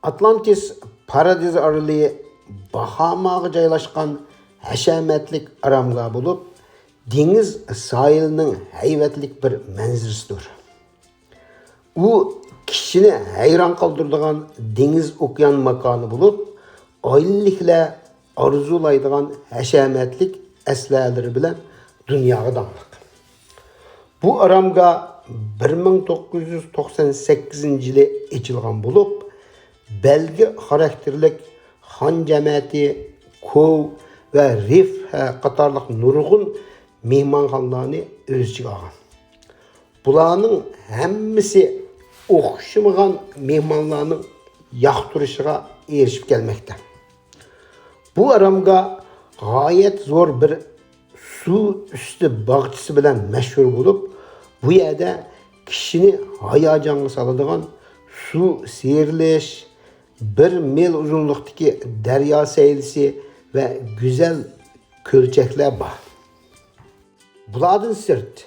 Atlantis Paradiz arılığı Bahamaga joylashgan hashamatlik aramga bo'lib, dengiz sohilining hayvatlik bir manzarasidir. U kishini hayron qoldiradigan dengiz okean makoni bo'lib, oyliklar arzulaydigan hashamatlik aslalari bilan dunyoga damliq. Bu aramga 1998-yili ochilgan bo'lib, belgi xarakterlik Xan jamiyati, Kov ve Rif qatarlıq nurgun mehmanxonalarni o'z ichiga olgan. Bularning hammasi o'xshamagan mehmonlarning yoqtirishiga erishib kelmoqda. Bu aramga g'oyat zo'r bir suv usti bog'chisi bilan mashhur bo'lib, bu yerda kishini hayajonga soladigan suv serilish, 1 mil uzunluktaki derya seylisi ve güzel kölçekler var. Bulardan sırt,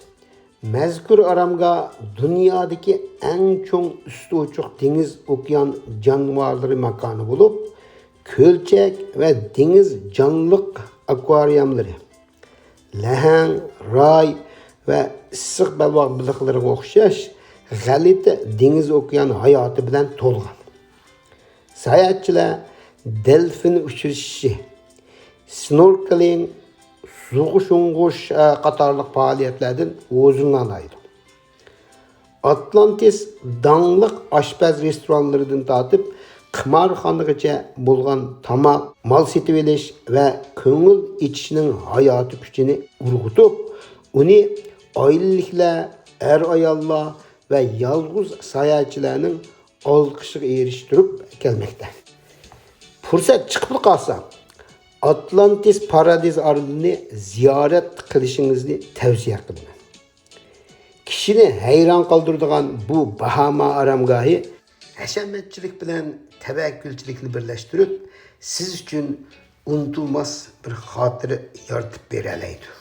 mezkur aramga dünyadaki en çok üstü uçuk deniz okyan canlıları makanı bulup, kölçek ve deniz canlılık akvaryumları, lehen, ray ve ıssık belvak balıkları okşaş, galite deniz okyan hayatı bilen tolgan. Sayahatchilar delfin uçuruşu, snorkeling, suğuş unğuş qatarlıq faaliyetlerden o'zini alaydı. Atlantis dаңlıq aşpaz restoranlarından tatip qımarxanagacha bo'lgan tamaq, mal setib elish ve ko'ngil içişinin hayatı gücünü urg'utib, uni oilaliklar, ayollar ve yalğız sayahatchilarning olqishiga erishtirib kelmoqda. Fursat chiqib qolsa, Atlantis Paradiz aralini ziyorat qilishingizni tavsiya qilaman. Kishini hayron qoldiradigan bu Bahama aramgohi hashamatchilik bilan tavakkülchilikni birlashtirib, siz uchun unutilmas bir xotira yaratib bera oladi.